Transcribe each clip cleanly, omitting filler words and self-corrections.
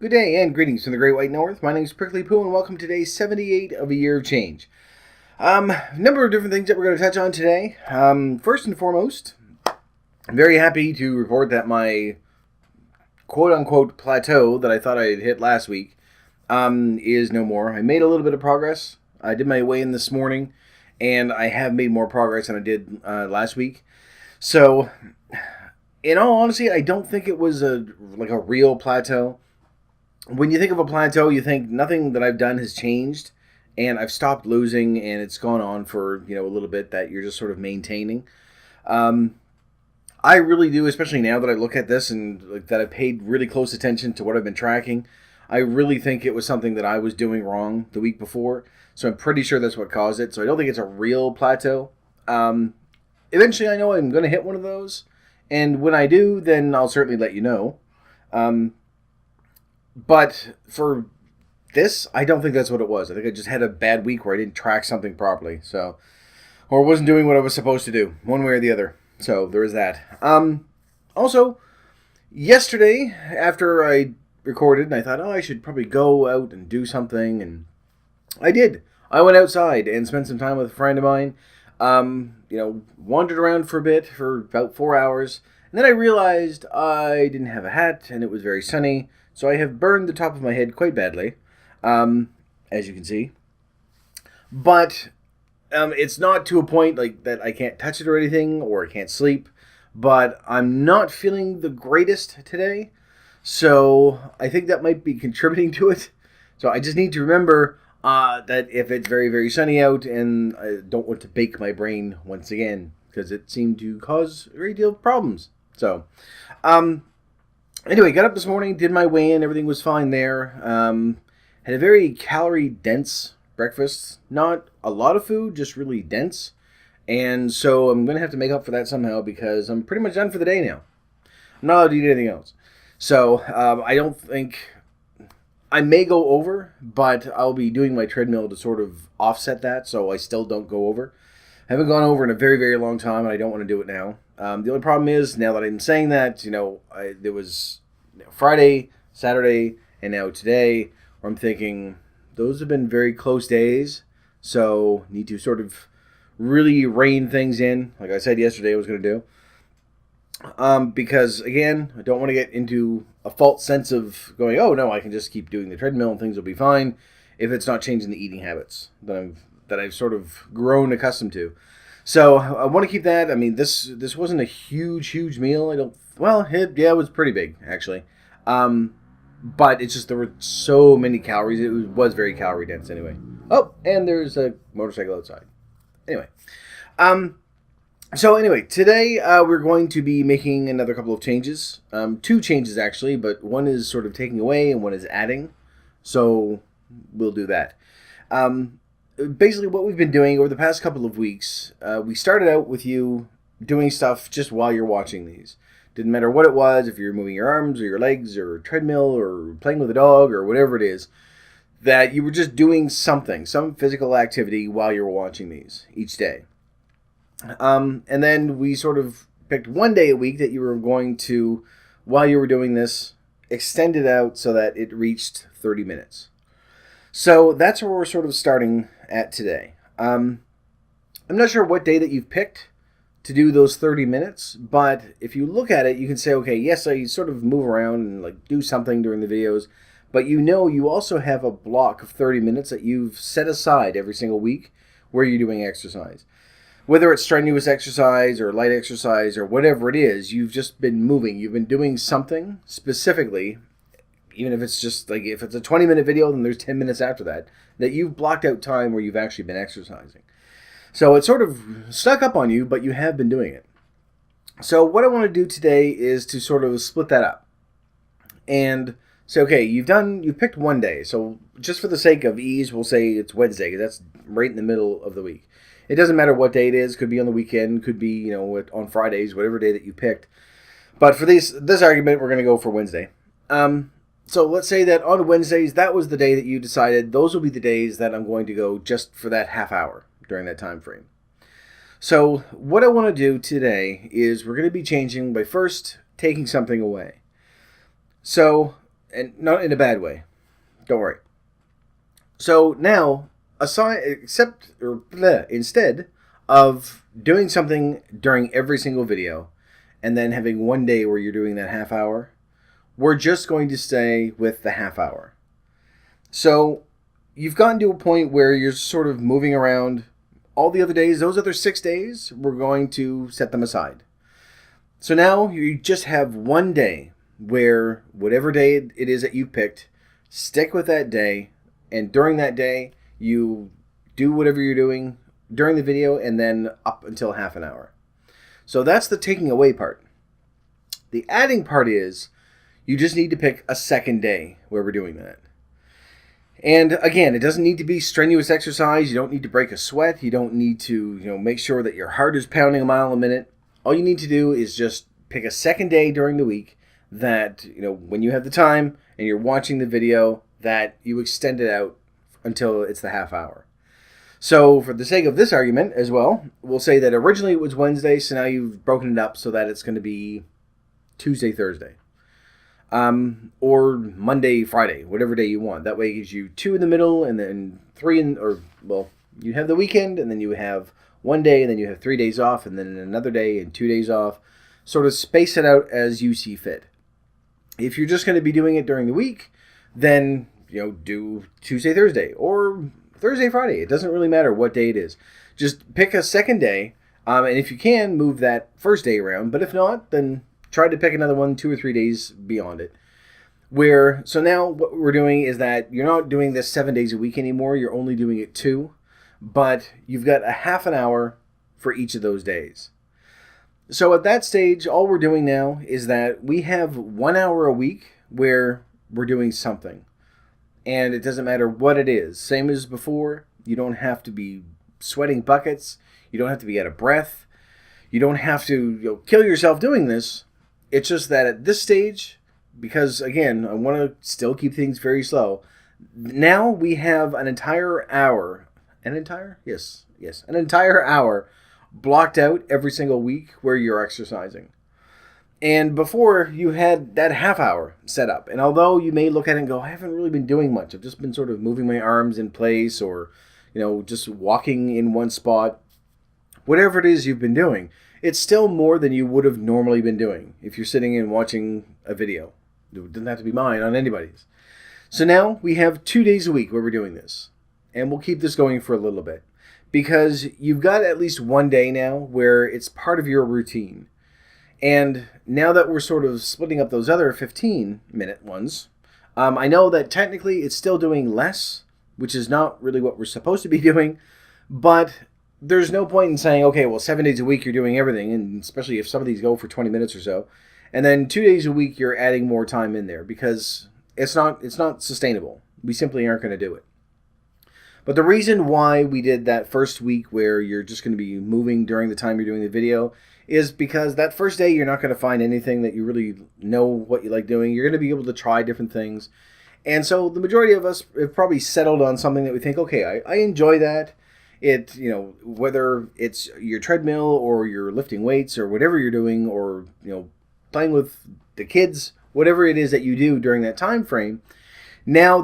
Good day and greetings from the Great White North. My name is Prickly Poo and welcome to day 78 of a year of change. Number of different things that we're going to touch on today. First and foremost, I'm very happy to report that my quote-unquote plateau that I thought I had hit last week is no more. I made a little bit of progress. I did my weigh-in this morning and I have made more progress than I did last week. So, in all honesty, I don't think it was a real plateau. When you think of a plateau, you think nothing that I've done has changed, and I've stopped losing, and it's gone on for a little bit that you're just sort of maintaining. I really do, especially now that I look at this and that I've paid really close attention to what I've been tracking. I really think it was something that I was doing wrong the week before, so I'm pretty sure that's what caused it. So I don't think it's a real plateau. Eventually, I know I'm going to hit one of those, and when I do, then I'll certainly let you know. But for this, I don't think that's what it was. I think I just had a bad week where I didn't track something properly. Or wasn't doing what I was supposed to do, one way or the other. So there is that. Also, yesterday, after I recorded, I thought, I should probably go out and do something. And I did. I went outside and spent some time with a friend of mine. Wandered around for a bit, for about 4 hours. And then I realized I didn't have a hat, and it was very sunny. So I have burned the top of my head quite badly, as you can see. But it's not to a point that I can't touch it or anything, or I can't sleep. But I'm not feeling the greatest today, so I think that might be contributing to it. So I just need to remember that if it's very, very sunny out, and I don't want to bake my brain once again, because it seemed to cause a great deal of problems. So, anyway, got up this morning, did my weigh-in, everything was fine there. Had a very calorie-dense breakfast. Not a lot of food, just really dense. And so I'm going to have to make up for that somehow because I'm pretty much done for the day now. I'm not allowed to eat anything else. So I don't think... I may go over, but I'll be doing my treadmill to sort of offset that so I still don't go over. I haven't gone over in a very, very long time, and I don't want to do it now. The only problem is, now that I'm saying that, there was Friday, Saturday, and now today, where I'm thinking, those have been very close days, so need to sort of really rein things in, like I said yesterday I was going to do. Because, again, I don't want to get into a false sense of going, oh, no, I can just keep doing the treadmill and things will be fine, if it's not changing the eating habits that I've sort of grown accustomed to. So I want to keep that. I mean, this wasn't a huge meal. It was pretty big, actually. But it's just there were so many calories. It was very calorie dense anyway. Oh, and there's a motorcycle outside. Anyway. So anyway, today we're going to be making another couple of changes. 2 changes, actually, but one is sort of taking away and one is adding. So we'll do that. Basically, what we've been doing over the past couple of weeks, we started out with you doing stuff just while you're watching these. Didn't matter what it was, if you're moving your arms or your legs or a treadmill or playing with a dog or whatever it is, that you were just doing something, some physical activity while you were watching these each day. And then we sort of picked one day a week that you were going to, while you were doing this, extend it out so that it reached 30 minutes. So that's where we're sort of starting at today. I'm not sure what day that you've picked to do those 30 minutes, but if you look at it, you can say, okay, yes, I sort of move around and do something during the videos, but you also have a block of 30 minutes that you've set aside every single week where you're doing exercise. Whether it's strenuous exercise or light exercise or whatever it is, you've just been moving. You've been doing something specifically. Even if it's just if it's a 20-minute video, then there's 10 minutes after that you've blocked out time where you've actually been exercising. So it sort of stuck up on you, but you have been doing it. So what I want to do today is to sort of split that up and say, okay, you've picked one day. So just for the sake of ease, we'll say it's Wednesday, because that's right in the middle of the week. It doesn't matter what day it is. Could be on the weekend. Could be on Fridays, whatever day that you picked. But for this argument, we're going to go for Wednesday. So let's say that on Wednesdays, that was the day that you decided those will be the days that I'm going to go just for that half hour during that time frame. So what I want to do today is we're going to be changing by first taking something away. So and not in a bad way. Don't worry. So now, instead of doing something during every single video, and then having one day where you're doing that half hour, we're just going to stay with the half hour. So you've gotten to a point where you're sort of moving around. All the other days, those other 6 days, we're going to set them aside. So now you just have one day where whatever day it is that you picked, stick with that day, and during that day, you do whatever you're doing during the video and then up until half an hour. So that's the taking away part. The adding part is you just need to pick a second day where we're doing that. And again, it doesn't need to be strenuous exercise. You don't need to break a sweat. You don't need to, make sure that your heart is pounding a mile a minute. All you need to do is just pick a second day during the week that, when you have the time and you're watching the video, that you extend it out until it's the half hour. So for the sake of this argument as well, we'll say that originally it was Wednesday, so now you've broken it up so that it's going to be Tuesday, Thursday. Or Monday, Friday, whatever day you want. That way it gives you 2 in the middle and then 3 you have the weekend and then you have one day and then you have 3 days off and then another day and 2 days off. Sort of space it out as you see fit. If you're just going to be doing it during the week, then, do Tuesday, Thursday, or Thursday, Friday. It doesn't really matter what day it is. Just pick a second day, and if you can, move that first day around. But if not, then try to pick another one 2 or 3 days beyond it. So now what we're doing is that you're not doing this 7 days a week anymore. You're only doing it 2, but you've got a half an hour for each of those days. So at that stage, all we're doing now is that we have 1 hour a week where we're doing something. And it doesn't matter what it is. Same as before, you don't have to be sweating buckets. You don't have to be out of breath. You don't have to kill yourself doing this. It's just that at this stage, because again, I want to still keep things very slow. Now we have an entire hour. An entire hour blocked out every single week where you're exercising. And before, you had that half hour set up. And although you may look at it and go, I haven't really been doing much. I've just been sort of moving my arms in place or, just walking in one spot. Whatever it is you've been doing, it's still more than you would have normally been doing if you're sitting and watching a video. It doesn't have to be mine, on anybody's. So now we have 2 days a week where we're doing this. And we'll keep this going for a little bit. Because you've got at least one day now where it's part of your routine. And now that we're sort of splitting up those other 15-minute ones, I know that technically it's still doing less, which is not really what we're supposed to be doing, but there's no point in saying, okay, well, 7 days a week you're doing everything, and especially if some of these go for 20 minutes or so, and then 2 days a week you're adding more time in there, because it's not sustainable. We simply aren't going to do it. But the reason why we did that first week where you're just going to be moving during the time you're doing the video is because that first day you're not going to find anything that you really know what you like doing. You're going to be able to try different things. And so the majority of us have probably settled on something that we think, okay, I enjoy that. Whether it's your treadmill or you're lifting weights or whatever you're doing or, playing with the kids, whatever it is that you do during that time frame, now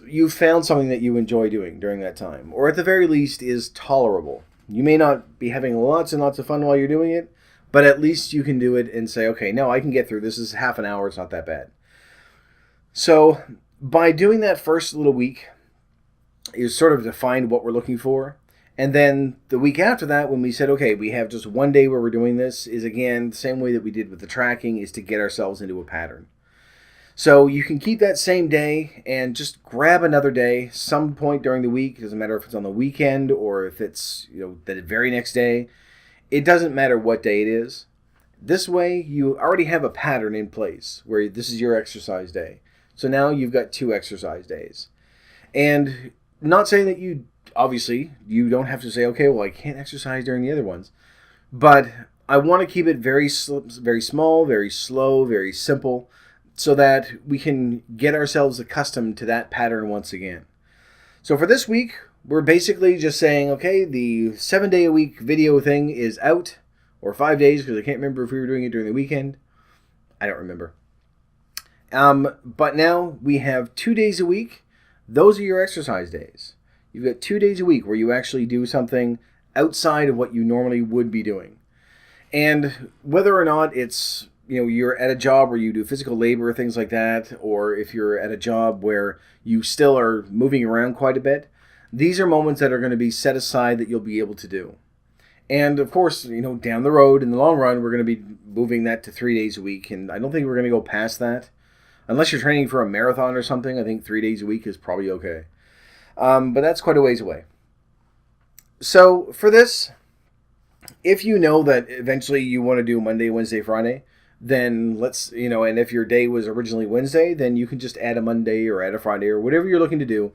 you've found something that you enjoy doing during that time, or at the very least is tolerable. You may not be having lots and lots of fun while you're doing it, but at least you can do it and say, okay, no, I can get through this. This is half an hour. It's not that bad. So by doing that first little week, is sort of defined what we're looking for. And then the week after that, when we said, okay, we have just one day where we're doing this, is again, the same way that we did with the tracking, is to get ourselves into a pattern. So you can keep that same day and just grab another day some point during the week. It doesn't matter if it's on the weekend or if it's, the very next day. It doesn't matter what day it is. This way, you already have a pattern in place where this is your exercise day. So now you've got 2 exercise days. And not saying that you don't have to say, okay, well, I can't exercise during the other ones. But I want to keep it very small, very slow, very simple, so that we can get ourselves accustomed to that pattern once again. So for this week, we're basically just saying, okay, the 7-day-a-week video thing is out, or 5 days, because I can't remember if we were doing it during the weekend. I don't remember. But now we have 2 days a week. Those are your exercise days. You've got 2 days a week where you actually do something outside of what you normally would be doing. And whether or not it's, you're at a job where you do physical labor, things like that, or if you're at a job where you still are moving around quite a bit, these are moments that are going to be set aside that you'll be able to do. And of course, down the road, in the long run, we're going to be moving that to 3 days a week. And I don't think we're going to go past that. Unless you're training for a marathon or something, I think 3 days a week is probably okay. But that's quite a ways away. So for this, if you know that eventually you want to do Monday, Wednesday, Friday, then and if your day was originally Wednesday, then you can just add a Monday or add a Friday or whatever you're looking to do.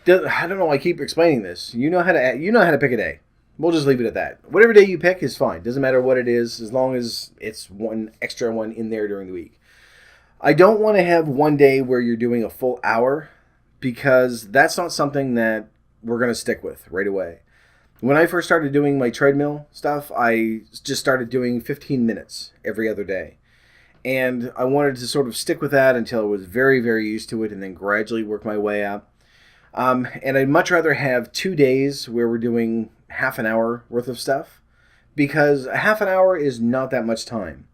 I don't know. I keep explaining this. You know how to pick a day. We'll just leave it at that. Whatever day you pick is fine. Doesn't matter what it is, as long as it's one extra one in there during the week. I don't want to have one day where you're doing a full hour, because that's not something that we're going to stick with right away. When I first started doing my treadmill stuff, I just started doing 15 minutes every other day. And I wanted to sort of stick with that until I was very, very used to it, and then gradually work my way up. And I'd much rather have 2 days where we're doing half an hour worth of stuff, because a half an hour is not that much time.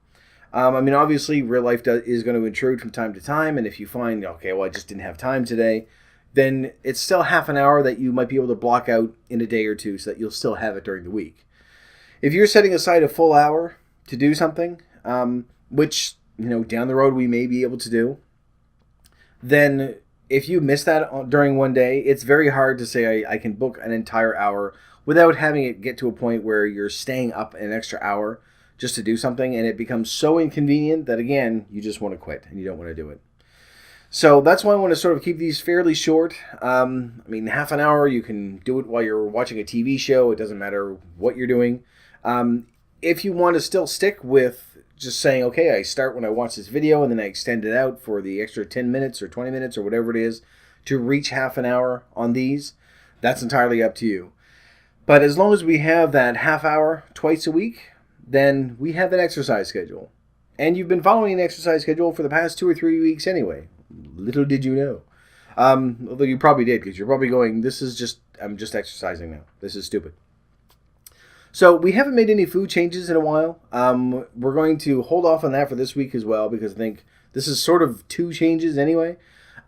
Obviously, real life is going to intrude from time to time, and if you find, okay, well, I just didn't have time today, then it's still half an hour that you might be able to block out in a day or two so that you'll still have it during the week. If you're setting aside a full hour to do something, which, down the road we may be able to do, then if you miss that during one day, it's very hard to say I can book an entire hour without having it get to a point where you're staying up an extra hour just to do something, and it becomes so inconvenient that, again, you just want to quit and you don't want to do it. So that's why I want to sort of keep these fairly short. Half an hour, you can do it while you're watching a TV show. It doesn't matter what you're doing. If you want to still stick with just saying, okay, I start when I watch this video and then I extend it out for the extra 10 minutes or 20 minutes or whatever it is to reach half an hour on these, that's entirely up to you. But as long as we have that half hour twice a week, then we have an exercise schedule. And you've been following an exercise schedule for the past 2 or 3 weeks anyway. Little did you know. Although you probably did, because you're probably going, I'm just exercising now. This is stupid. So we haven't made any food changes in a while. We're going to hold off on that for this week as well, because I think this is sort of 2 changes anyway.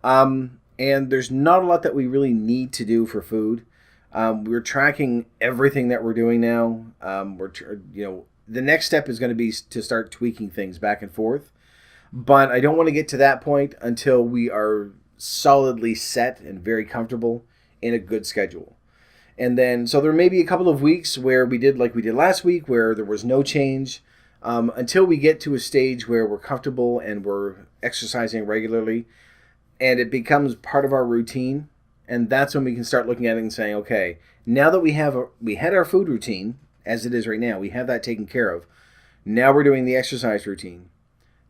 And there's not a lot that we really need to do for food. We're tracking everything that we're doing now. The next step is going to be to start tweaking things back and forth. But I don't want to get to that point until we are solidly set and very comfortable in a good schedule. And then, so there may be a couple of weeks where we did like we did last week, where there was no change, until we get to a stage where we're comfortable and we're exercising regularly, and it becomes part of our routine. And that's when we can start looking at it and saying, okay, now that we had our food routine, as it is right now, we have that taken care of. Now we're doing the exercise routine.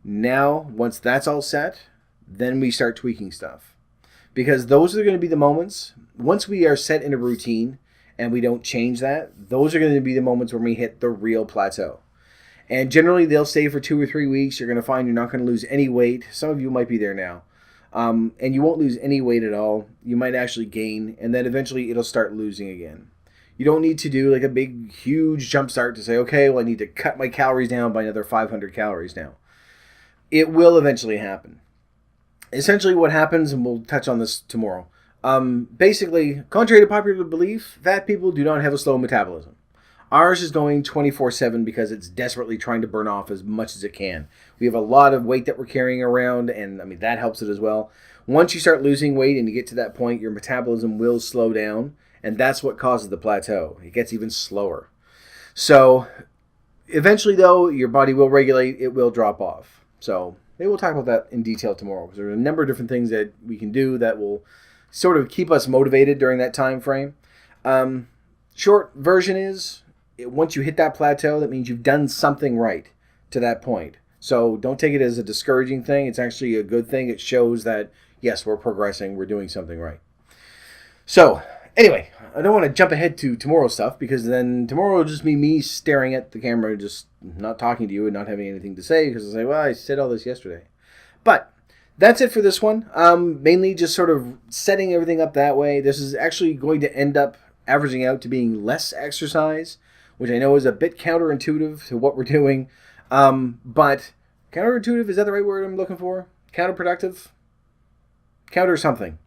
Now, once that's all set, then we start tweaking stuff. Because those are going to be the moments, once we are set in a routine and we don't change that, those are going to be the moments when we hit the real plateau. And generally, they'll stay for 2 or 3 weeks. You're going to find you're not going to lose any weight. Some of you might be there now. And you won't lose any weight at all. You might actually gain, and then eventually it'll start losing again. You don't need to do like a big, huge jump start to say, okay, well, I need to cut my calories down by another 500 calories now. It will eventually happen. Essentially what happens, and we'll touch on this tomorrow, basically, contrary to popular belief, fat people do not have a slow metabolism. Ours is going 24/7 because it's desperately trying to burn off as much as it can. We have a lot of weight that we're carrying around, and that helps it as well. Once you start losing weight and you get to that point, your metabolism will slow down, and that's what causes the plateau. It gets even slower. So eventually, though, your body will regulate. It will drop off. So maybe we'll talk about that in detail tomorrow, because there are a number of different things that we can do that will sort of keep us motivated during that time frame. Short version is, once you hit that plateau, that means you've done something right to that point. So don't take it as a discouraging thing. It's actually a good thing. It shows that, yes, we're progressing. We're doing something right. So anyway, I don't want to jump ahead to tomorrow's stuff, because then tomorrow will just be me staring at the camera, just not talking to you and not having anything to say, because I'll say, well, I said all this yesterday. But that's it for this one. Mainly just sort of setting everything up that way. This is actually going to end up averaging out to being less exercise, which I know is a bit counterintuitive to what we're doing. But counterintuitive, is that the right word I'm looking for? Counterproductive? Counter something.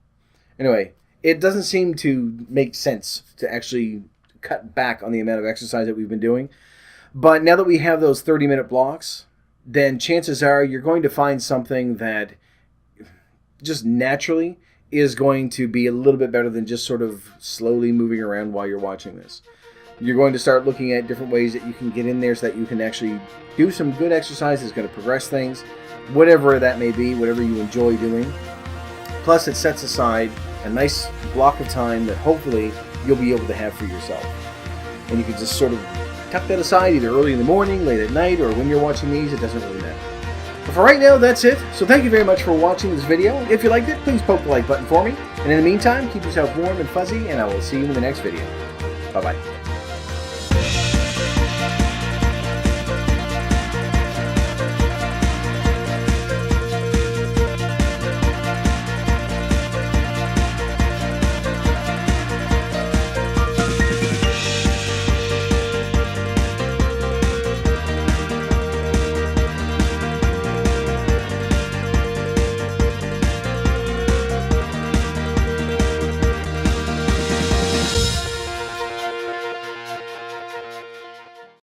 Anyway, it doesn't seem to make sense to actually cut back on the amount of exercise that we've been doing. But now that we have those 30-minute blocks, then chances are you're going to find something that just naturally is going to be a little bit better than just sort of slowly moving around while you're watching this. You're going to start looking at different ways that you can get in there so that you can actually do some good exercise that's going to progress things, whatever that may be, whatever you enjoy doing. Plus, it sets aside a nice block of time that hopefully you'll be able to have for yourself. And you can just sort of tuck that aside either early in the morning, late at night, or when you're watching these. It doesn't really matter. But for right now, that's it. So thank you very much for watching this video. If you liked it, please poke the like button for me. And in the meantime, keep yourself warm and fuzzy, and I will see you in the next video. Bye-bye.